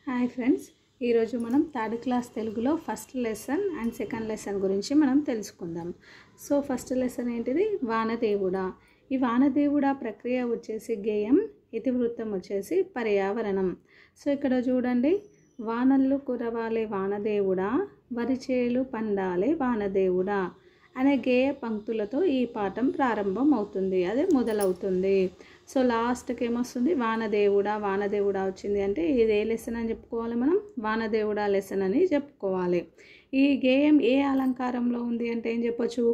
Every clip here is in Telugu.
హాయ్ ఫ్రెండ్స్, ఈరోజు మనం థర్డ్ క్లాస్ తెలుగులో first lesson and second lesson గురించి మనం తెలుసుకుందాం. సో ఫస్ట్ లెసన్ ఏంటిది? వానదేవుడా. ఈ వానదేవుడా ప్రక్రియ వచ్చేసి గేయం, ఇతివృత్తం వచ్చేసి పర్యావరణం. సో ఇక్కడ చూడండి, వానల్లు కురవాలే వానదేవుడా, వరిచేలు పండాలే వానదేవుడా అనే గేయ పంక్తులతో ఈ పాఠం ప్రారంభం అవుతుంది, అదే మొదలవుతుంది. సో లాస్ట్కి ఏమొస్తుంది? వానదేవుడా. వానదేవుడా వచ్చింది అంటే ఇది ఏ లెసన్ అని చెప్పుకోవాలి మనం? వానదేవుడా లెసన్ అని చెప్పుకోవాలి. ఈ గేయం ఏ అలంకారంలో ఉంది అంటే ఏం చెప్పొచ్చు?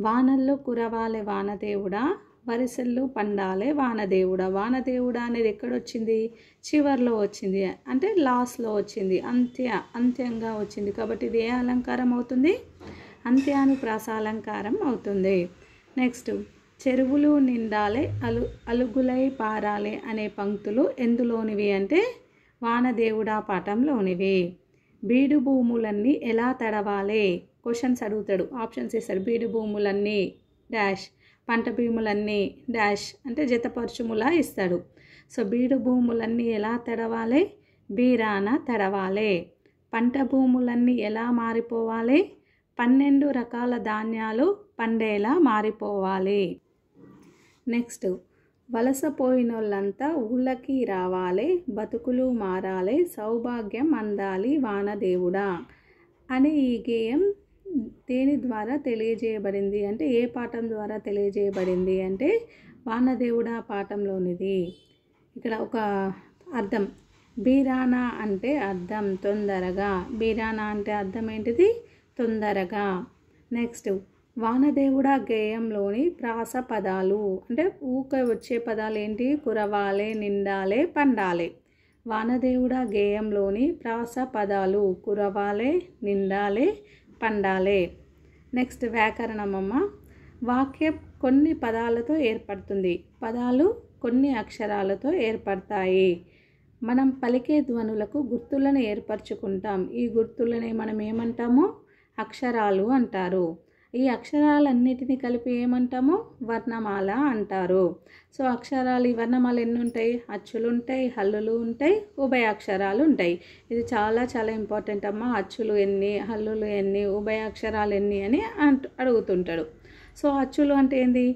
వానల్లో కురవాలే వానదేవుడా, వరిసెల్లు పండాలే వానదేవుడా. వానదేవుడా అనేది ఎక్కడొచ్చింది? చివర్లో వచ్చింది, అంటే లాస్ట్లో వచ్చింది, అంత్యంగా వచ్చింది. కాబట్టి ఇది ఏ అలంకారం అవుతుంది? అంత్యానుప్రాస అలంకారం అవుతుంది. నెక్స్ట్, చెరువులు నిండాలే అలుగులై పారాలే అనే పంక్తులు ఎందులోనివి అంటే వానదేవుడా పాఠంలోనివి. బీడు భూములన్నీ ఎలా తడవాలే? క్వశ్చన్స్ అడుగుతాడు, ఆప్షన్స్ ఇస్తాడు. బీడు భూములన్నీ డాష్, పంట భూములన్నీ డాష్ అంటే జతపరచుములా ఇస్తాడు. సో బీడు భూములన్నీ ఎలా తడవాలే? బీరాన తడవాలే. పంట భూములన్నీ ఎలా మారిపోవాలి? 12 రకాల ధాన్యాలు పండేలా మారిపోవాలి. నెక్స్ట్, వలసపోయినోళ్ళంతా ఊళ్ళకి రావాలి, బతుకులు మారాలి, సౌభాగ్యం అందాలి వానదేవుడా అని ఈ గేయం దేని ద్వారా తెలియజేయబడింది అంటే ఏ పాఠం ద్వారా తెలియజేయబడింది అంటే వానదేవుడా పాఠంలోనిది. ఇక్కడ ఒక అర్థం, బీరానా అంటే అర్థం తొందరగా. బీరానా అంటే అర్థం ఏంటిది? తొందరగా. నెక్స్ట్, వానదేవుడా గేయంలోని ప్రాస పదాలు అంటే ఊక వచ్చే పదాలు ఏంటి? కురవాలే, నిండాలే, పండాలే. వానదేవుడా గేయంలోని ప్రాస పదాలు కురవాలే, నిండాలే, పండాలే. నెక్స్ట్, వ్యాకరణమమ్మ. వాక్యం కొన్ని పదాలతో ఏర్పడుతుంది, పదాలు కొన్ని అక్షరాలతో ఏర్పడతాయి. మనం పలికే ధ్వనులకు గుర్తులను ఏర్పరచుకుంటాం. ఈ గుర్తులనే మనం ఏమంటాము? అక్షరాలు అంటారు. ఈ అక్షరాలన్నిటినీ కలిపి ఏమంటాము? వర్ణమాల అంటారు. సో అక్షరాలు, ఈ వర్ణమాల ఎన్ని ఉంటాయి? అచ్చులు ఉంటాయి, హల్లులు ఉంటాయి, ఉభయాక్షరాలు ఉంటాయి. ఇది చాలా చాలా ఇంపార్టెంట్ అమ్మ. అచ్చులు ఎన్ని, హల్లులు ఎన్ని, ఉభయాక్షరాలు ఎన్ని అని అడుగుతుంటాడు. సో అచ్చులు అంటే ఏంది?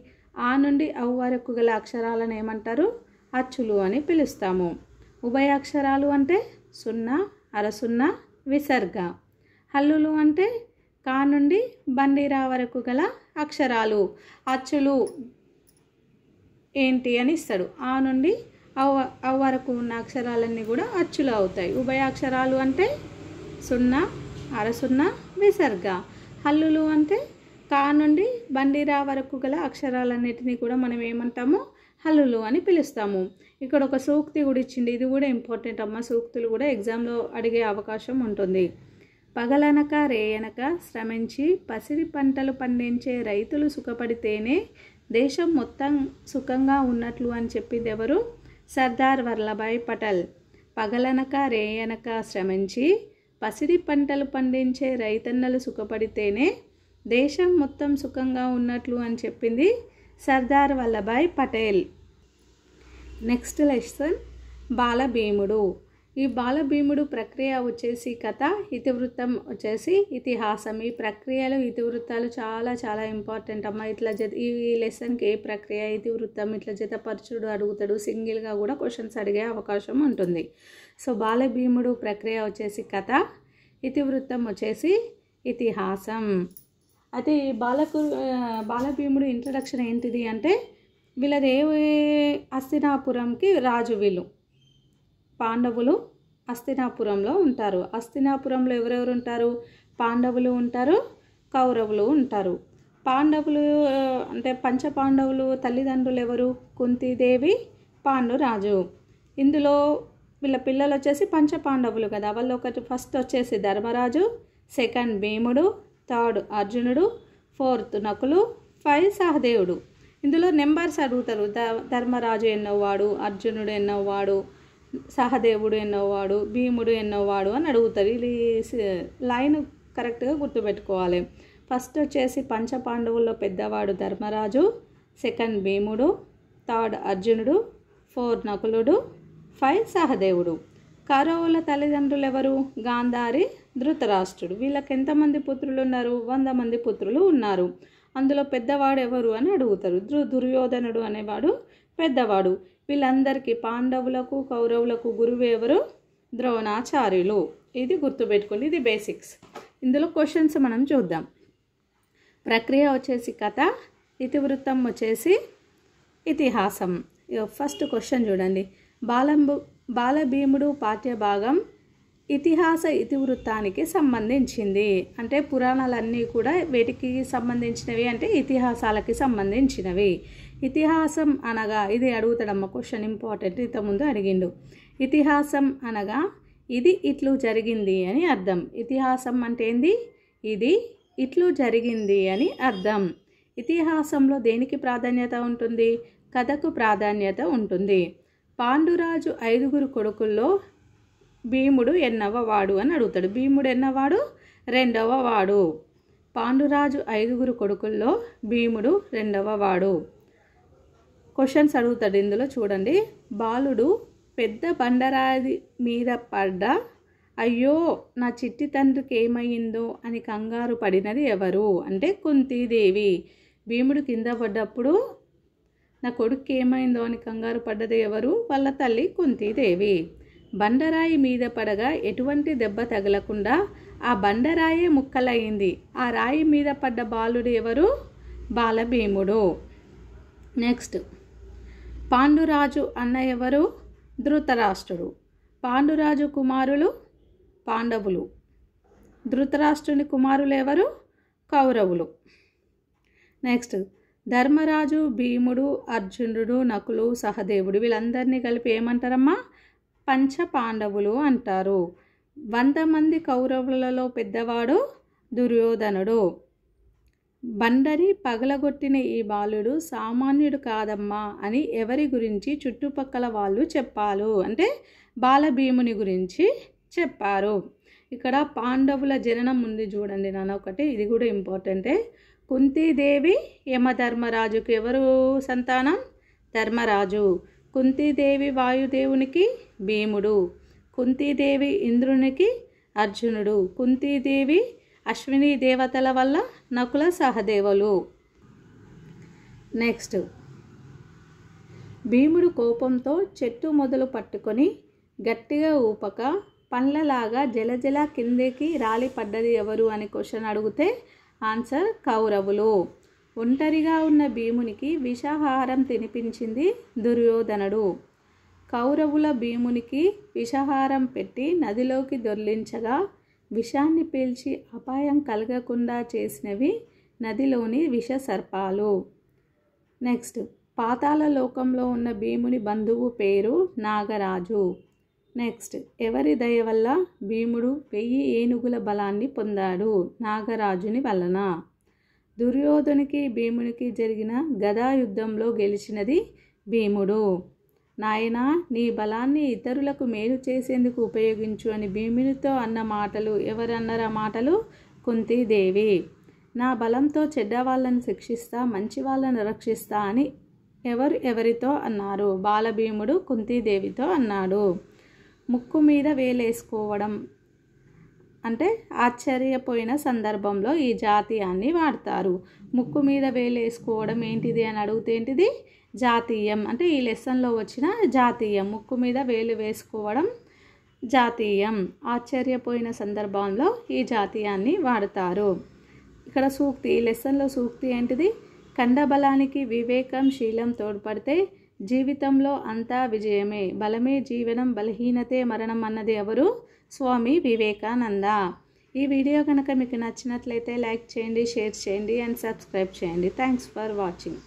ఆ నుండి అవ్ వరకు గల అక్షరాలను ఏమంటారు? అచ్చులు అని పిలుస్తాము. ఉభయాక్షరాలు అంటే సున్నా, అరసున్నా, విసర్గ. హల్లులు అంటే కా నుండి బండిరా వరకు గల అక్షరాలు. అచ్చులు ఏంటి అని ఇస్తాడు. ఆ నుండి అవ్ వరకు ఉన్న అక్షరాలన్నీ కూడా అచ్చులు అవుతాయి. ఉభయాక్షరాలు అంటే సున్నా, అరసున్నా, విసర్గ. హల్లులు అంటే కా నుండి బండిరా వరకు గల అక్షరాలన్నిటినీ కూడా మనం ఏమంటాము? హల్లులు అని పిలుస్తాము. ఇక్కడ ఒక సూక్తి కూడా ఇచ్చింది, ఇది కూడా ఇంపార్టెంట్ అమ్మ. సూక్తులు కూడా ఎగ్జామ్లో అడిగే అవకాశం ఉంటుంది. పగలనక రేయనక శ్రమించి పసిడి పంటలు పండించే రైతులు సుఖపడితేనే దేశం మొత్తం సుఖంగా ఉన్నట్లు అని చెప్పింది ఎవరు? సర్దార్ వల్లభాయ్ పటేల్. పగలనక రేయనక శ్రమించి పసిడి పంటలు పండించే రైతన్నలు సుఖపడితేనే దేశం మొత్తం సుఖంగా ఉన్నట్లు అని చెప్పింది సర్దార్ వల్లభాయ్ పటేల్. Next lesson Balabheemudu. ఈ బాలభీముడు ప్రక్రియ వచ్చేసి కథ, ఇతివృత్తం వచ్చేసి ఇతిహాసం. ఈ ప్రక్రియలు, ఇతివృత్తాలు చాలా చాలా ఇంపార్టెంట్ అమ్మ. ఇట్లా ఈ లెసన్కి ఏ ప్రక్రియ, ఇతివృత్తం ఇట్లా జతపరచుడు అడుగుతాడు. సింగిల్గా కూడా క్వశ్చన్స్ అడిగే అవకాశం ఉంటుంది. సో బాలభీముడు ప్రక్రియ వచ్చేసి కథ, ఇతివృత్తం వచ్చేసి ఇతిహాసం. అయితే బాలభీముడు ఇంట్రడక్షన్ ఏంటిది అంటే వీళ్ళది హస్తినాపురంకి రాజు. వీళ్ళు పాండవులు హస్తినాపురంలో ఉంటారు. హస్తినాపురంలో ఎవరెవరు ఉంటారు? పాండవులు ఉంటారు, కౌరవులు ఉంటారు. పాండవులు అంటే పంచపాండవులు తల్లిదండ్రులు ఎవరు? కుంతీదేవి, పాండురాజు. ఇందులో వీళ్ళ పిల్లలు వచ్చేసి పంచపాండవులు కదా. వాళ్ళు ఒకటి ఫస్ట్ వచ్చేసి ధర్మరాజు, సెకండ్ భీముడు, థర్డ్ అర్జునుడు, ఫోర్త్ నకులు, 5 సహదేవుడు. ఇందులో నెంబర్స్ అడుగుతారు. ధర్మరాజు ఎన్నోవాడు, అర్జునుడు ఎన్నోవాడు, సహదేవుడు ఎన్నోవాడు, భీముడు ఎన్నోవాడు అని అడుగుతారు. ఇది లైన్ కరెక్ట్గా గుర్తుపెట్టుకోవాలి. ఫస్ట్ వచ్చేసి పంచపాండవుల్లో పెద్దవాడు ధర్మరాజు, సెకండ్ భీముడు, థర్డ్ అర్జునుడు, 4 నకులుడు, 5 సహదేవుడు. కౌరవుల తల్లిదండ్రులు ఎవరు? గాంధారి, ధృతరాష్ట్రుడు. వీళ్ళకి ఎంతమంది పుత్రులు ఉన్నారు? 100 మంది పుత్రులు ఉన్నారు. అందులో పెద్దవాడు ఎవరు అని అడుగుతారు. దుర్యోధనుడు అనేవాడు పెద్దవాడు. వీళ్ళందరికీ పాండవులకు కౌరవులకు గురువు ఎవరు? ద్రోణాచార్యులు. ఇది గుర్తుపెట్టుకోండి, ఇది బేసిక్స్. ఇందులో క్వశ్చన్స్ మనం చూద్దాం. ప్రక్రియ వచ్చేసి కథ, ఇతివృత్తం వచ్చేసి ఇతిహాసం. ఫస్ట్ క్వశ్చన్ చూడండి. బాలభీముడు పాఠ్యభాగం ఇతిహాస ఇతివృత్తానికి సంబంధించింది. అంటే పురాణాలన్నీ కూడా వేటికి సంబంధించినవి అంటే ఇతిహాసాలకి సంబంధించినవి. ఇతిహాసం అనగా, ఇది అడుగుతాడమ్మ క్వశ్చన్ ఇంపార్టెంట్, ఇంతకుముందు అడిగిండు. ఇతిహాసం అనగా ఇది ఇట్లు జరిగింది అని అర్థం. ఇతిహాసం అంటే ఏంది? ఇది ఇట్లు జరిగింది అని అర్థం. ఇతిహాసంలో దేనికి ప్రాధాన్యత ఉంటుంది? కథకు ప్రాధాన్యత ఉంటుంది. పాండురాజు 5 కొడుకుల్లో భీముడు ఎన్నవ వాడు అని అడుగుతాడు. భీముడు ఎన్నవాడు? 2వ వాడు. పాండురాజు 5 కొడుకుల్లో భీముడు 2వ వాడు. క్వశ్చన్స్ అడుగుతాడు ఇందులో చూడండి. బాలుడు పెద్ద బండరాయి మీద పడ్డ అయ్యో నా చిట్టి తండ్రికి ఏమైందో అని కంగారు పడినది ఎవరు? అంటే కుంతీదేవి. భీముడు కింద పడ్డప్పుడు నా కొడుకు ఏమైందో అని కంగారు పడ్డది ఎవరు? వాళ్ళ తల్లి కుంతీదేవి. బండరాయి మీద పడగా ఎటువంటి దెబ్బ తగలకుండా ఆ బండరాయే ముక్కలయ్యింది. ఆ రాయి మీద పడ్డ బాలుడు ఎవరు? బాలభీముడు. నెక్స్ట్, పాండురాజు అన్న ఎవరు? ధృతరాష్ట్రుడు. పాండురాజు కుమారులు పాండవులు. ధృతరాష్ట్రుని కుమారులు ఎవరు? కౌరవులు. నెక్స్ట్, ధర్మరాజు, భీముడు, అర్జునుడు, నకులు, సహదేవుడు వీళ్ళందరినీ కలిపి ఏమంటారమ్మా? పంచ పాండవులు అంటారు. 100 మంది కౌరవులలో పెద్దవాడు దుర్యోధనుడు. బండని పగలగొట్టిన ఈ బాలుడు సామాన్యుడు కాదమ్మా అని ఎవరి గురించి చుట్టుపక్కల వాళ్ళు చెప్పారు? అంటే బాలభీముని గురించి చెప్పారు. ఇక్కడ పాండవుల జననం ఉంది చూడండి నాన్న ఒకటి, ఇది కూడా ఇంపార్టెంటే. కుంతీదేవి యమధర్మరాజుకు ఎవరు సంతానం? ధర్మరాజు. కుంతీదేవి వాయుదేవునికి భీముడు. కుంతీదేవి ఇంద్రునికి అర్జునుడు. కుంతీదేవి అశ్విని దేవతల వల్ల నకుల, సహదేవులు. నెక్స్ట్, భీముడు కోపంతో చెట్టు మొదలు పట్టుకొని గట్టిగా ఊపక పండ్లలాగా జలజల కిందికి రాలి పడ్డది ఎవరు అని క్వశ్చన్ అడిగితే ఆన్సర్ కౌరవులు. ఒంటరిగా ఉన్న భీమునికి విషాహారం తినిపించింది దుర్యోధనుడు. కౌరవుల భీమునికి విషాహారం పెట్టి నదిలోకి దొర్లించగా విషాన్ని పీల్చి అపాయం కలగకుండా చేసినవి నదిలోని విష సర్పాలు. నెక్స్ట్, పాతాళ లోకంలో ఉన్న భీముని బంధువు పేరు నాగరాజు. నెక్స్ట్, ఎవరి దయ వల్ల భీముడు 1000 ఏనుగుల బలాన్ని పొందాడు? నాగరాజుని వలన. దుర్యోధనునికి భీమునికి జరిగిన గదా యుద్ధంలో గెలిచినది భీముడు. నాయనా, నీ బలాన్ని ఇతరులకు మేలు చేసేందుకు ఉపయోగించు అని భీమునితో అన్న మాటలు ఎవరన్నారు? ఆ మాటలు కుంతీదేవి. నా బలంతో చెడ్డవాళ్ళను శిక్షిస్తా, మంచి వాళ్ళను రక్షిస్తా అని ఎవరితో అన్నారు? బాలభీముడు కుంతీదేవితో అన్నాడు. ముక్కు మీద వేలేసుకోవడం అంటే ఆశ్చర్యపోయిన సందర్భంలో ఈ జాతీయాన్ని వాడతారు. ముక్కు మీద వేలేసుకోవడం ఏంటిది అని అడిగితే ఏంటిది? జాతీయం. అంటే ఈ లెసన్లో వచ్చిన జాతీయం. ముక్కు మీద వేలు వేసుకోవడం జాతీయం. ఆశ్చర్యపోయిన సందర్భంలో ఈ జాతీయాన్ని వాడతారు. ఇక్కడ సూక్తి, ఈ లెసన్లో సూక్తి ఏంటిది? కండబలానికి వివేకం, శీలం తోడ్పడితే జీవితంలో అంతా విజయమే. బలమే జీవనం, బలహీనతే మరణం అన్నది ఎవరు? స్వామి వివేకానంద. ఈ వీడియో కనుక మీకు నచ్చినట్లయితే లైక్ చేయండి, షేర్ చేయండి అండ్ సబ్స్క్రైబ్ చేయండి. Thanks for watching.